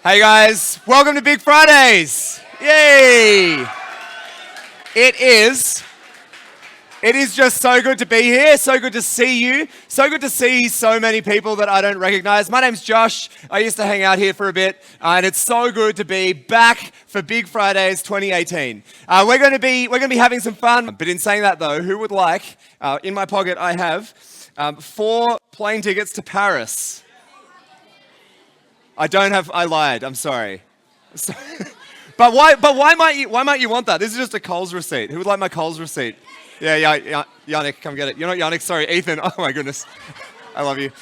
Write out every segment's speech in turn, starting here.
Hey guys, welcome to Big Fridays. Yay! It is just so good to be here, so good to see you, so good to see so many people that I don't recognize. My name's Josh. I used to hang out here for a bit, and it's so good to be back for Big Fridays 2018. We're going to be having some fun, but in saying that though, who would like, in my pocket I have 4 plane tickets to Paris. I lied, I'm sorry. But why might you want that? This is just a Coles receipt. Who would like my Coles receipt? Yeah, Yannick, come get it. You're not Yannick, sorry, Ethan. Oh my goodness. I love you.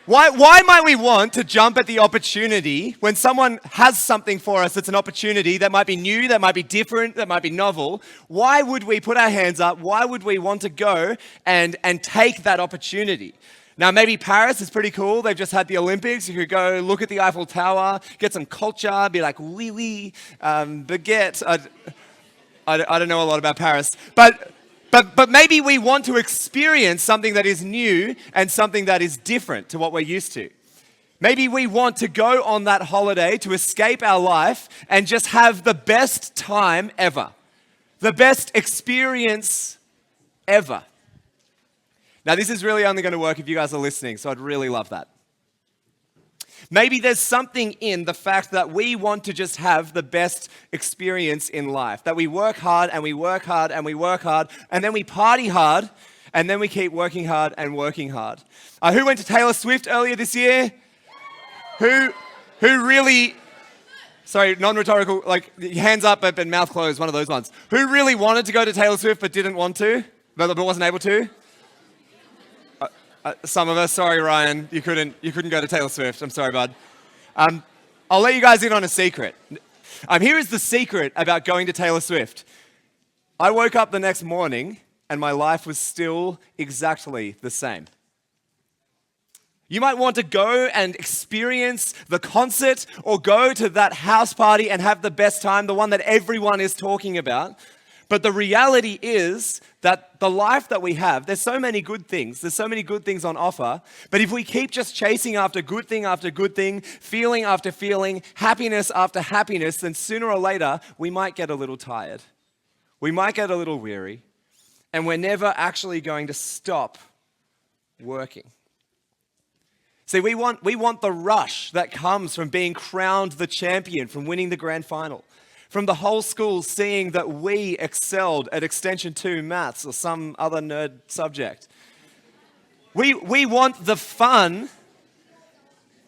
Why might we want to jump at the opportunity when someone has something for us that's an opportunity that might be new, that might be different, that might be novel? Why would we put our hands up? Why would we want to go and take that opportunity? Now, maybe Paris is pretty cool. They've just had the Olympics. You could go look at the Eiffel Tower, get some culture, be like, oui, baguette. I don't know a lot about Paris. But maybe we want to experience something that is new and something that is different to what we're used to. Maybe we want to go on that holiday to escape our life and just have the best time ever. The best experience ever. Now, this is really only going to work if you guys are listening, so I'd really love that. Maybe there's something in the fact that we want to just have the best experience in life, that we work hard and we work hard and we work hard, and then we party hard, and then we keep working hard and working hard. Who went to Taylor Swift earlier this year? Who really, sorry, non-rhetorical, like hands up but mouth closed, one of those ones. Who really wanted to go to Taylor Swift but didn't want to, but wasn't able to? Some of us, sorry Ryan, you couldn't go to Taylor Swift. I'm sorry, bud. I'll let you guys in on a secret. Here is the secret about going to Taylor Swift. I woke up the next morning and my life was still exactly the same. You might want to go and experience the concert or go to that house party and have the best time, the one that everyone is talking about. But the reality is that the life that we have, there's so many good things. There's so many good things on offer. But if we keep just chasing after good thing after good thing, feeling after feeling, happiness after happiness, then sooner or later, we might get a little tired. We might get a little weary. And we're never actually going to stop working. See, we want the rush that comes from being crowned the champion, from winning the grand final. From the whole school seeing that we excelled at Extension 2 maths or some other nerd subject. We want the fun.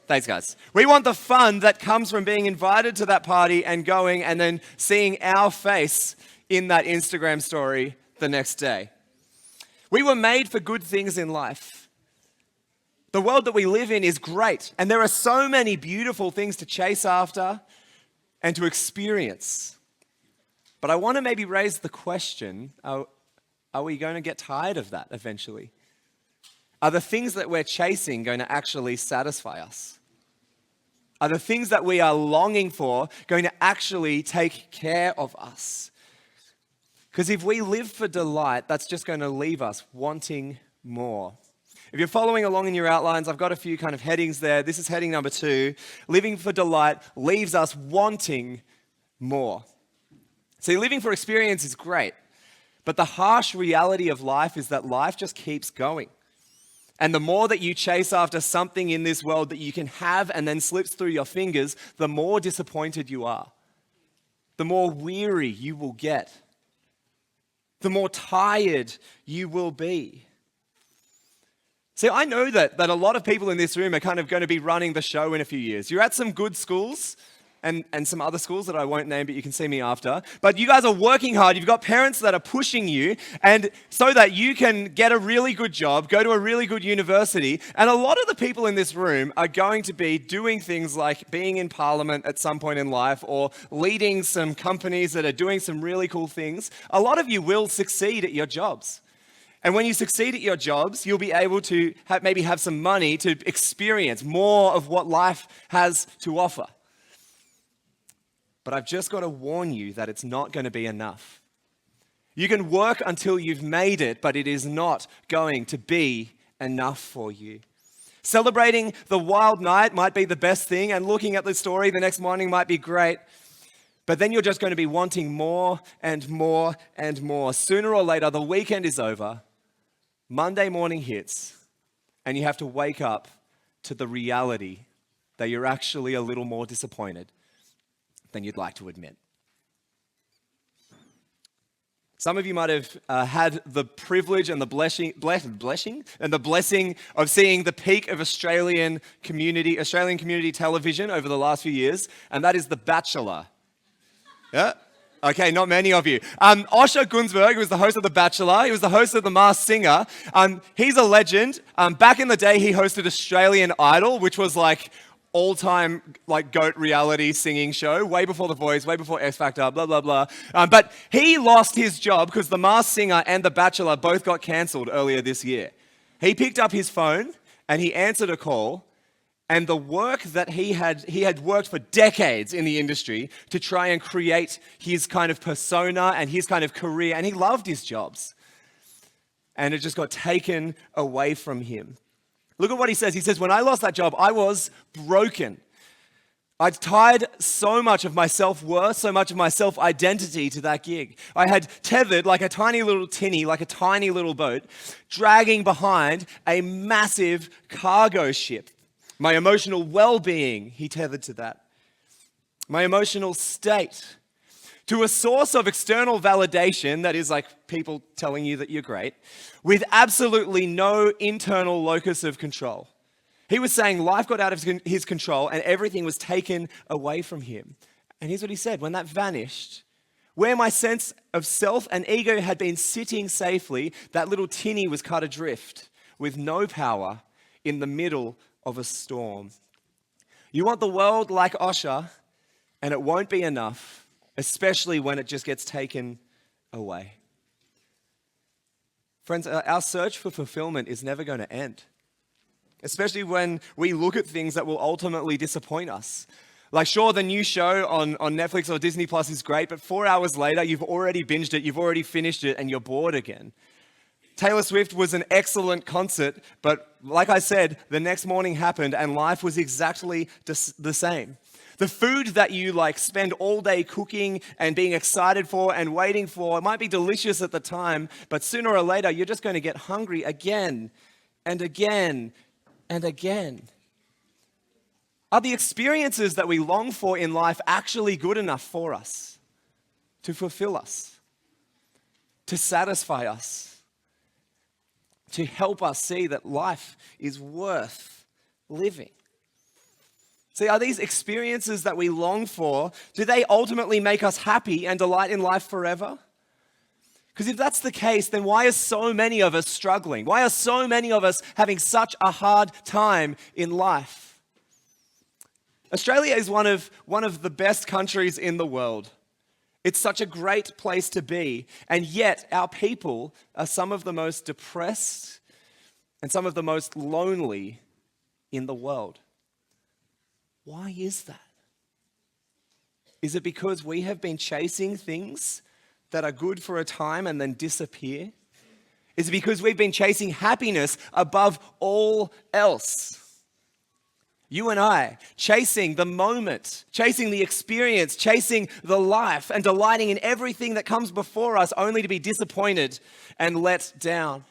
Thanks, guys. We want the fun that comes from being invited to that party and going and then seeing our face in that Instagram story the next day. We were made for good things in life. The world that we live in is great, and there are so many beautiful things to chase after and to experience. But I want to maybe raise the question, are we going to get tired of that eventually? Are the things that we're chasing going to actually satisfy us? Are the things that we are longing for going to actually take care of us? Because if we live for delight, that's just going to leave us wanting more. If you're following along in your outlines, I've got a few kind of headings there. This is heading number 2. Living for delight leaves us wanting more. See, living for experience is great, but the harsh reality of life is that life just keeps going. And the more that you chase after something in this world that you can have and then slips through your fingers, the more disappointed you are. The more weary you will get. The more tired you will be. See, I know that a lot of people in this room are kind of going to be running the show in a few years. You're at some good schools and some other schools that I won't name, but you can see me after. But you guys are working hard. You've got parents that are pushing you, and so that you can get a really good job, go to a really good university. And a lot of the people in this room are going to be doing things like being in parliament at some point in life or leading some companies that are doing some really cool things. A lot of you will succeed at your jobs. And when you succeed at your jobs, you'll be able to maybe have some money to experience more of what life has to offer. But I've just got to warn you that it's not going to be enough. You can work until you've made it, but it is not going to be enough for you. Celebrating the wild night might be the best thing, and looking at the story the next morning might be great. But then you're just going to be wanting more and more and more. Sooner or later, the weekend is over. Monday morning hits, and you have to wake up to the reality that you're actually a little more disappointed than you'd like to admit. Some of you might have had the privilege and the blessing of seeing the peak of Australian community television over the last few years, and that is The Bachelor. Yeah? Okay, not many of you. Osher Gunsberg was the host of The Bachelor. He was the host of The Masked Singer. He's a legend. Back in the day, he hosted Australian Idol, which was like all-time like GOAT reality singing show, way before The Voice, way before X Factor, blah, blah, blah. But he lost his job because The Masked Singer and The Bachelor both got cancelled earlier this year. He picked up his phone and he answered a call, and the work that he had worked for decades in the industry to try and create his kind of persona and his kind of career, and he loved his jobs. And it just got taken away from him. Look at what he says. He says, when I lost that job, I was broken. I'd tied so much of my self-worth, so much of my self-identity to that gig. I had tethered like a tiny little tinny, like a tiny little boat, dragging behind a massive cargo ship. My emotional well-being, he tethered to that. My emotional state, to a source of external validation, that is like people telling you that you're great, with absolutely no internal locus of control. He was saying life got out of his control and everything was taken away from him. And here's what he said: when that vanished, where my sense of self and ego had been sitting safely, that little tinny was cut adrift with no power in the middle of a storm. You want the world like Osher, and it won't be enough, especially when it just gets taken away. Friends, our search for fulfillment is never going to end, especially when we look at things that will ultimately disappoint us. Like, sure, the new show on Netflix or Disney Plus is great, but 4 hours later, you've already binged it, you've already finished it, and you're bored again. Taylor Swift was an excellent concert, but like I said, the next morning happened and life was exactly the same. The food that you spend all day cooking and being excited for and waiting for, it might be delicious at the time, but sooner or later, you're just going to get hungry again and again and again. Are the experiences that we long for in life actually good enough for us, to fulfill us, to satisfy us, to help us see that life is worth living? See, are these experiences that we long for, do they ultimately make us happy and delight in life forever? Because if that's the case, then why are so many of us struggling? Why are so many of us having such a hard time in life? Australia is one of the best countries in the world. It's such a great place to be, and yet our people are some of the most depressed and some of the most lonely in the world. Why is that? Is it because we have been chasing things that are good for a time and then disappear? Is it because we've been chasing happiness above all else? You and I, chasing the moment, chasing the experience, chasing the life, and delighting in everything that comes before us, only to be disappointed and let down.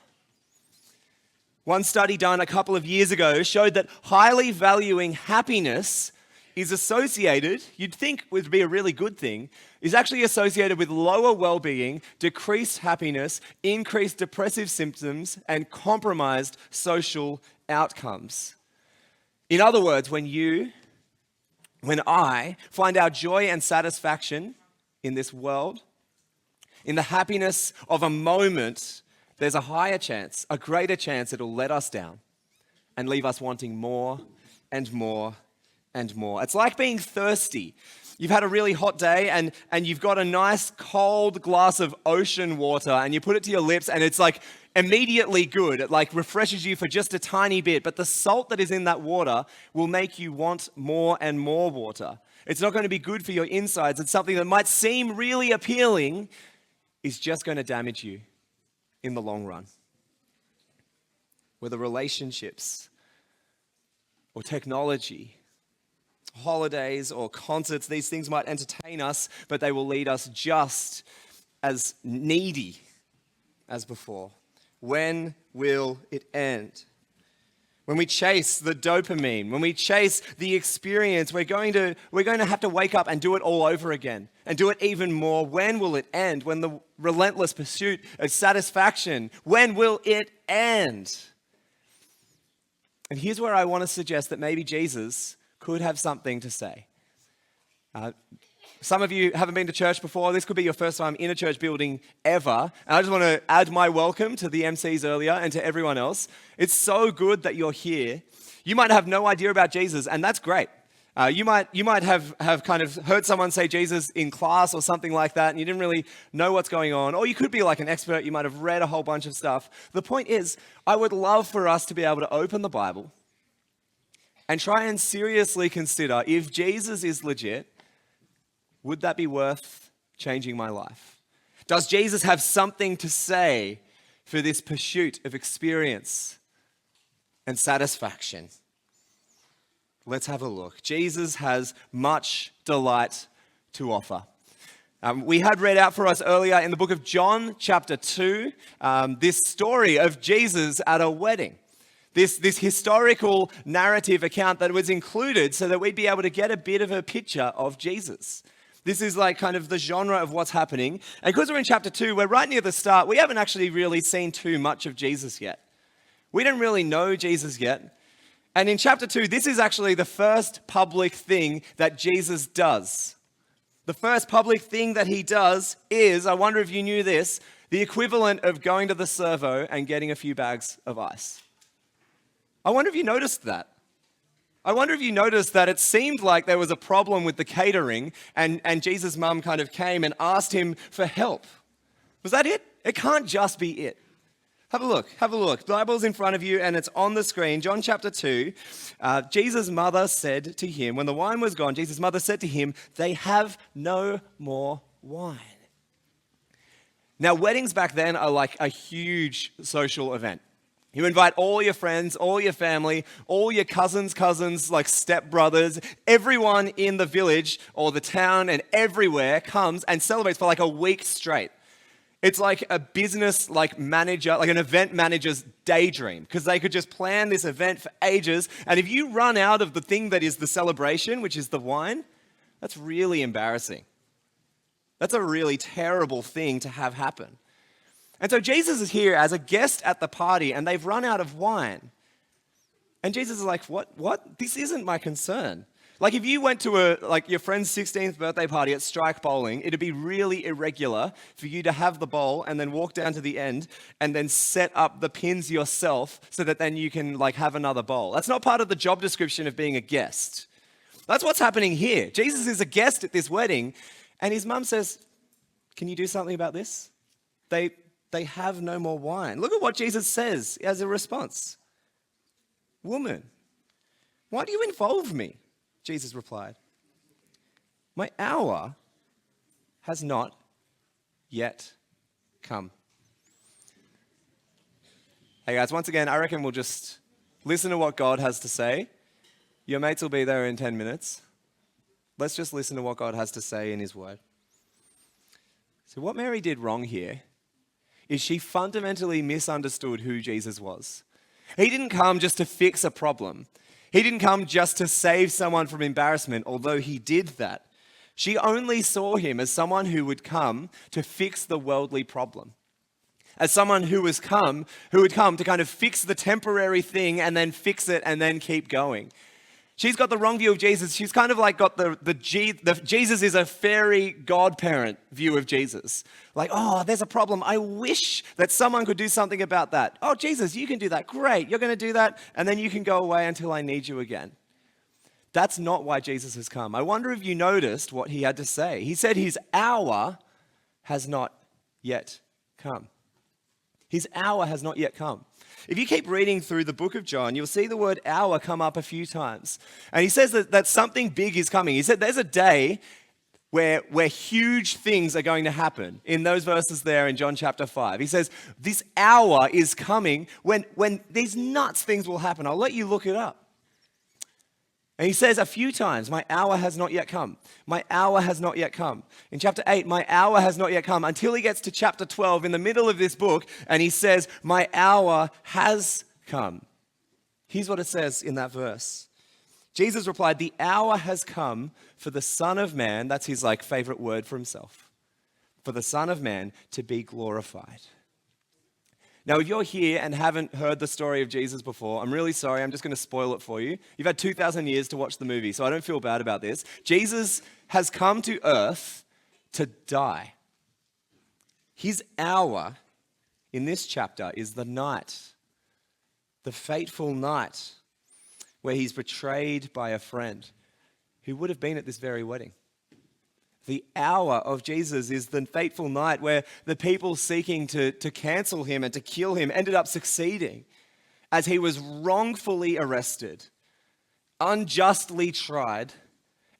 One study done a couple of years ago showed that highly valuing happiness is associated, you'd think would be a really good thing, is actually associated with lower well-being, decreased happiness, increased depressive symptoms, and compromised social outcomes. In other words, when I find our joy and satisfaction in this world, in the happiness of a moment, there's a higher chance, a greater chance it'll let us down and leave us wanting more and more and more. It's like being thirsty. You've had a really hot day and you've got a nice cold glass of ocean water and you put it to your lips and it's immediately good. It refreshes you for just a tiny bit, but the salt that is in that water will make you want more and more water. It's not going to be good for your insides. It's something that might seem really appealing, is just going to damage you in the long run. Whether relationships, or technology, holidays or concerts. These things might entertain us, but they will lead us just as needy as before. When will it end? When we chase the dopamine, when we chase the experience, we're going to have to wake up and do it all over again and do it even more. When will it end? When the relentless pursuit of satisfaction, when will it end? And here's where I want to suggest that maybe Jesus could have something to say. Some of you haven't been to church before. This could be your first time in a church building ever. And I just want to add my welcome to the MCs earlier and to everyone else. It's so good that you're here. You might have no idea about Jesus, and that's great. You might have kind of heard someone say Jesus in class or something like that, and you didn't really know what's going on. Or you could be like an expert. You might have read a whole bunch of stuff. The point is, I would love for us to be able to open the Bible and try and seriously consider, if Jesus is legit, would that be worth changing my life? Does Jesus have something to say for this pursuit of experience and satisfaction? Let's have a look. Jesus has much delight to offer. We had read out for us earlier in the book of John, chapter 2, this story of Jesus at a wedding. This historical narrative account that was included so that we'd be able to get a bit of a picture of Jesus. This is like kind of the genre of what's happening. And because we're in chapter 2, we're right near the start. We haven't actually really seen too much of Jesus yet. We don't really know Jesus yet. And in chapter 2, this is actually the first public thing that Jesus does. The first public thing that he does is, I wonder if you knew this, the equivalent of going to the servo and getting a few bags of ice. I wonder if you noticed that. I wonder if you noticed that it seemed like there was a problem with the catering and Jesus' mum kind of came and asked him for help. Was that it? It can't just be it. Have a look. The Bible's in front of you and it's on the screen. John chapter 2, Jesus' mother said to him, when the wine was gone, Jesus' mother said to him, "They have no more wine." Now, weddings back then are like a huge social event. You invite all your friends, all your family, all your cousins, like stepbrothers, everyone in the village or the town and everywhere comes and celebrates for like a week straight. It's like a business manager, like an event manager's daydream, because they could just plan this event for ages. And if you run out of the thing that is the celebration, which is the wine, that's really embarrassing. That's a really terrible thing to have happen. And so Jesus is here as a guest at the party and they've run out of wine. And Jesus is like, what? This isn't my concern. Like if you went to your friend's 16th birthday party at Strike Bowling, it'd be really irregular for you to have the bowl and then walk down to the end and then set up the pins yourself so that then you can have another bowl. That's not part of the job description of being a guest. That's what's happening here. Jesus is a guest at this wedding and his mum says, "Can you do something about this? They have no more wine." Look at what Jesus says as a response. "Woman, why do you involve me?" Jesus replied. "My hour has not yet come." Hey guys, once again, I reckon we'll just listen to what God has to say. Your mates will be there in 10 minutes. Let's just listen to what God has to say in his word. So what Mary did wrong here is she fundamentally misunderstood who Jesus was. He didn't come just to fix a problem. He didn't come just to save someone from embarrassment, although he did that. She only saw him as someone who would come to fix the worldly problem. As someone who would come to kind of fix the temporary thing and then fix it and then keep going. She's got the wrong view of Jesus. She's kind of got the Jesus is a fairy godparent view of Jesus. Like, oh, there's a problem. I wish that someone could do something about that. Oh, Jesus, you can do that. Great. You're going to do that. And then you can go away until I need you again. That's not why Jesus has come. I wonder if you noticed what he had to say. He said his hour has not yet come. His hour has not yet come. If you keep reading through the book of John, you'll see the word hour come up a few times. And he says that something big is coming. He said there's a day where huge things are going to happen. In those verses there in John chapter 5. He says this hour is coming when these nuts things will happen. I'll let you look it up. And he says a few times, my hour has not yet come. My hour has not yet come. In chapter 8, my hour has not yet come, until he gets to chapter 12 in the middle of this book, and he says, my hour has come. Here's what it says in that verse. Jesus replied, the hour has come for the Son of Man, that's his favorite word for himself, for the Son of Man to be glorified. Now, if you're here and haven't heard the story of Jesus before, I'm really sorry. I'm just going to spoil it for you. You've had 2,000 years to watch the movie, so I don't feel bad about this. Jesus has come to earth to die. His hour in this chapter is the night, the fateful night where he's betrayed by a friend who would have been at this very wedding. The hour of Jesus is the fateful night where the people seeking to cancel him and to kill him ended up succeeding as he was wrongfully arrested, unjustly tried,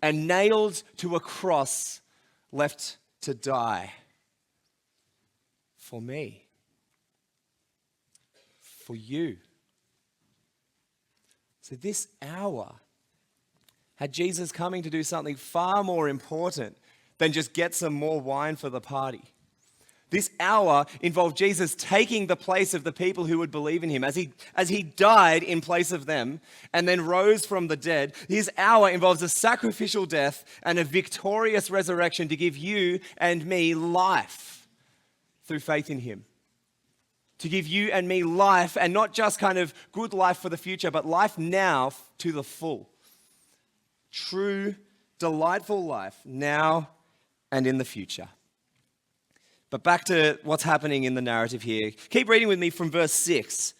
and nailed to a cross, left to die. For me. For you. So this hour had Jesus coming to do something far more important than just get some more wine for the party. This hour involved Jesus taking the place of the people who would believe in him as he died in place of them and then rose from the dead. His hour involves a sacrificial death and a victorious resurrection to give you and me life through faith in him. To give you and me life, and not just kind of good life for the future, but life now to the full. True, delightful life now and in the future. But back to what's happening in the narrative here. Keep reading with me from verse 6.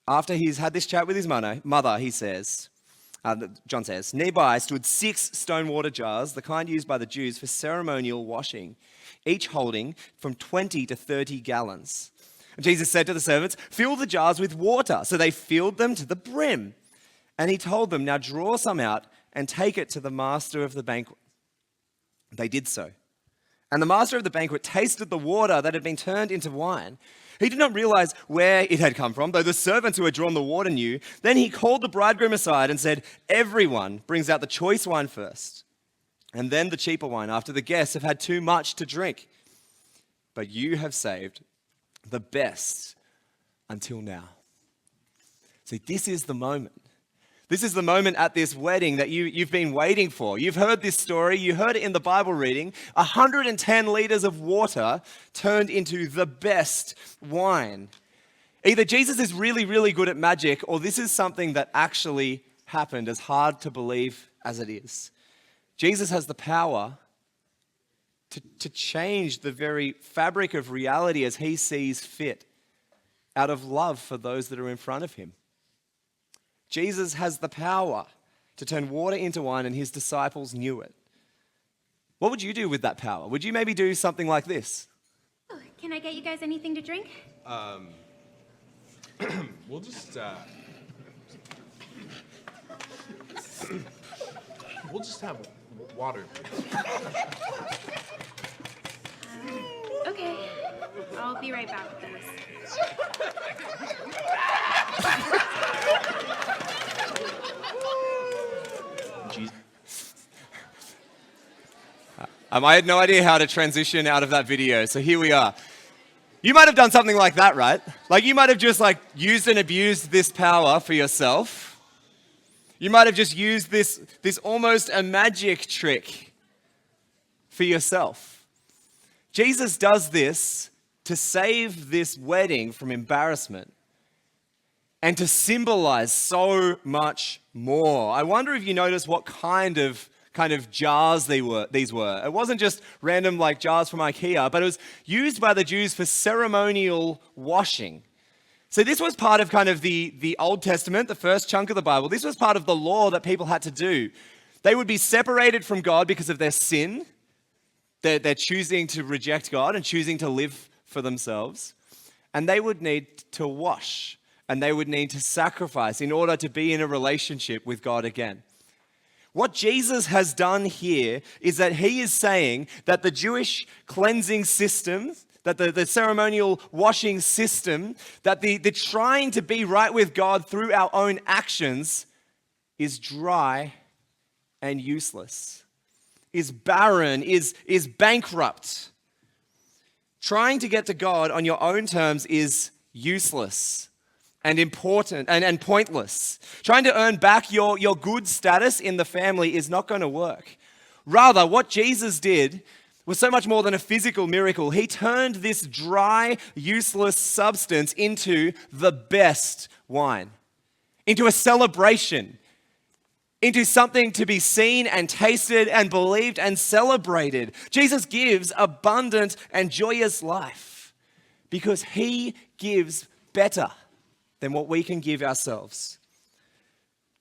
After he's had this chat with his mother, he says, John says, nearby stood 6 stone water jars, the kind used by the Jews for ceremonial washing, each holding from 20 to 30 gallons. And Jesus said to the servants, fill the jars with water. So they filled them to the brim. And he told them, now draw some out and take it to the master of the banquet. They did so. And the master of the banquet tasted the water that had been turned into wine. He did not realize where it had come from, though the servants who had drawn the water knew. Then he called the bridegroom aside and said, everyone brings out the choice wine first, and then the cheaper wine after the guests have had too much to drink. But you have saved the best until now. See, this is the moment. This is the moment at this wedding that you've been waiting for. You've heard this story. You heard it in the Bible reading. 110 liters of water turned into the best wine. Either Jesus is really, really good at magic, or this is something that actually happened, as hard to believe as it is. Jesus has the power to change the very fabric of reality as he sees fit, out of love for those that are in front of him. Jesus has the power to turn water into wine, and his disciples knew it. What would you do with that power? Would you maybe do something like this? Oh, can I get you guys anything to drink? We'll just have water, please. Okay. I'll be right back with those. I had no idea how to transition out of that video, so here we are. You might have done something like that, right? You might have just used and abused this power for yourself. You might have just used this almost a magic trick for yourself. Jesus does this to save this wedding from embarrassment and to symbolize so much more. I wonder if you notice what kind of jars these were. It wasn't just random jars from IKEA, but it was used by the Jews for ceremonial washing. So this was part of the Old Testament, the first chunk of the Bible. This was part of the law that people had to do. They would be separated from God because of their sin. They're choosing to reject God and choosing to live for themselves. And they would need to wash, and they would need to sacrifice in order to be in a relationship with God again. What Jesus has done here is that he is saying that the Jewish cleansing system, that the ceremonial washing system, that the trying to be right with God through our own actions is dry and useless, is barren, is bankrupt. Trying to get to God on your own terms is useless and important and pointless. Trying to earn back your good status in the family is not going to work. Rather, what Jesus did was so much more than a physical miracle. He turned this dry, useless substance into the best wine, into a celebration, into something to be seen and tasted and believed and celebrated. Jesus gives abundant and joyous life because he gives better than what we can give ourselves.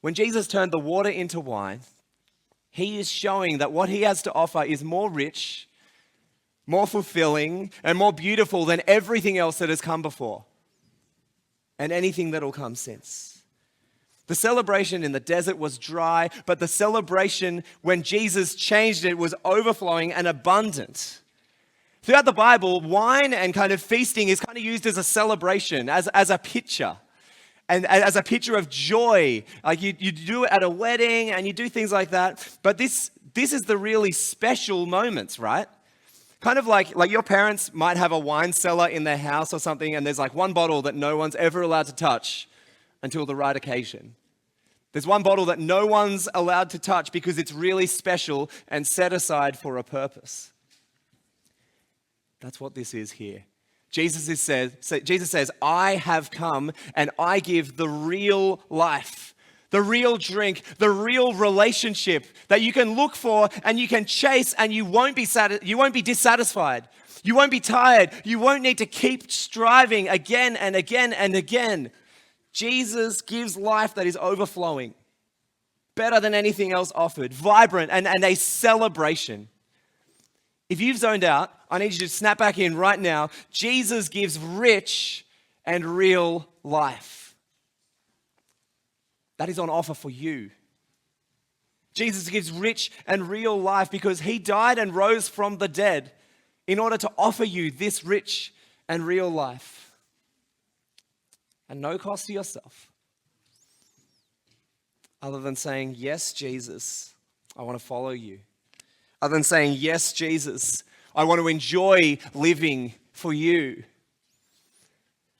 When Jesus turned the water into wine, he is showing that what he has to offer is more rich, more fulfilling, and more beautiful than everything else that has come before and anything that will come since. The celebration in the desert was dry, but the celebration when Jesus changed it was overflowing and abundant. Throughout the Bible, wine and kind of feasting is kind of used as a celebration, as a picture, and as a picture of joy. Like you do it at a wedding and you do things like that. But this is the really special moments, right? Kind of like your parents might have a wine cellar in their house or something, and there's like one bottle that no one's ever allowed to touch until the right occasion. There's one bottle that no one's allowed to touch because it's really special and set aside for a purpose. That's what this is here. Jesus says, I have come and I give the real life, the real drink, the real relationship that you can look for and you can chase, and you won't be dissatisfied. You won't be tired. You won't need to keep striving again and again and again. Jesus gives life that is overflowing, better than anything else offered, vibrant and a celebration. If you've zoned out, I need you to snap back in right now. Jesus gives rich and real life. That is on offer for you. Jesus gives rich and real life because he died and rose from the dead in order to offer you this rich and real life. And no cost to yourself. Other than saying, yes, Jesus, I want to follow you. Other than saying, yes, Jesus, I want to enjoy living for you.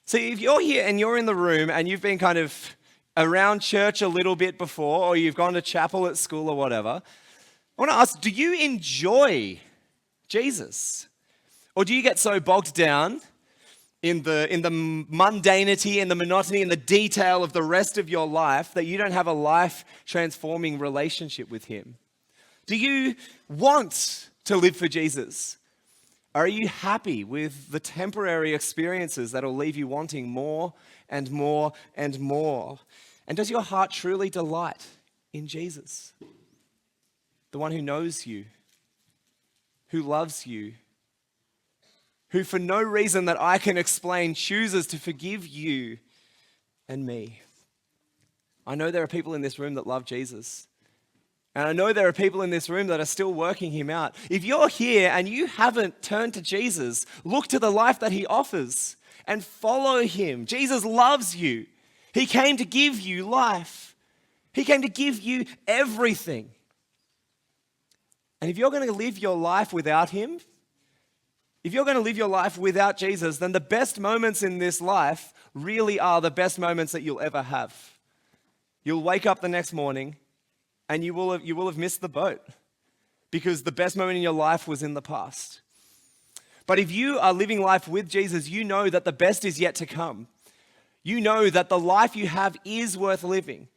See, if you're here and you're in the room and you've been kind of around church a little bit before, or you've gone to chapel at school or whatever, I want to ask, do you enjoy Jesus? Or do you get so bogged down in the mundanity and the monotony and the detail of the rest of your life that you don't have a life-transforming relationship with him? Do you want to live for Jesus? Are you happy with the temporary experiences that will leave you wanting more and more and more? And does your heart truly delight in Jesus? The one who knows you, who loves you, who for no reason that I can explain chooses to forgive you and me. I know there are people in this room that love Jesus. And I know there are people in this room that are still working him out. If you're here and you haven't turned to Jesus, look to the life that he offers and follow him. Jesus loves you. He came to give you life. He came to give you everything. And if you're going to live your life without him, if you're going to live your life without Jesus, then the best moments in this life really are the best moments that you'll ever have. You'll wake up the next morning and you will have missed the boat because the best moment in your life was in the past. But if you are living life with Jesus, you know that the best is yet to come. You know that the life you have is worth living.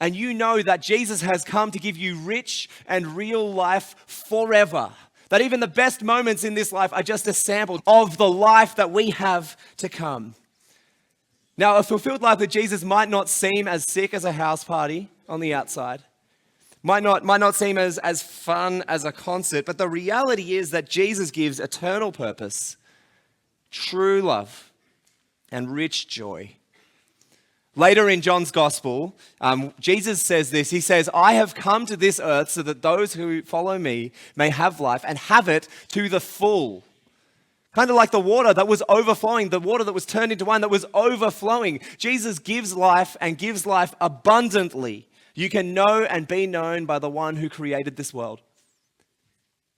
And you know that Jesus has come to give you rich and real life forever. That even the best moments in this life are just a sample of the life that we have to come. Now, a fulfilled life with Jesus might not seem as sick as a house party on the outside. Might not seem as fun as a concert, but the reality is that Jesus gives eternal purpose, true love, and rich joy. Later in John's gospel, Jesus says this. He says, I have come to this earth so that those who follow me may have life and have it to the full. Kind of like the water that was overflowing, the water that was turned into wine that was overflowing. Jesus gives life and gives life abundantly. You can know and be known by the one who created this world.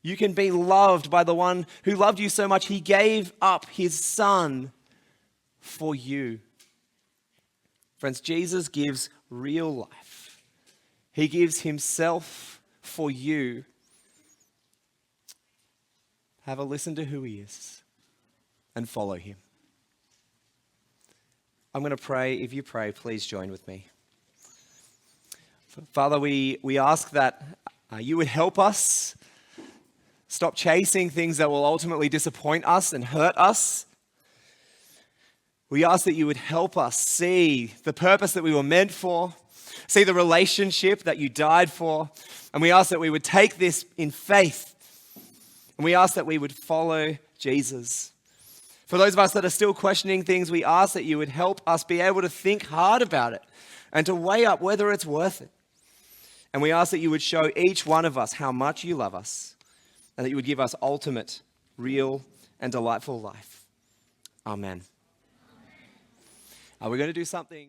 You can be loved by the one who loved you so much he gave up his son for you. Friends, Jesus gives real life. He gives himself for you. Have a listen to who he is and follow him. I'm going to pray. If you pray, please join with me. Father, we ask that you would help us stop chasing things that will ultimately disappoint us and hurt us. We ask that you would help us see the purpose that we were meant for, see the relationship that you died for, and we ask that we would take this in faith, and we ask that we would follow Jesus. For those of us that are still questioning things, we ask that you would help us be able to think hard about it and to weigh up whether it's worth it. And we ask that you would show each one of us how much you love us and that you would give us ultimate, real, and delightful life. Amen. We're going to do something.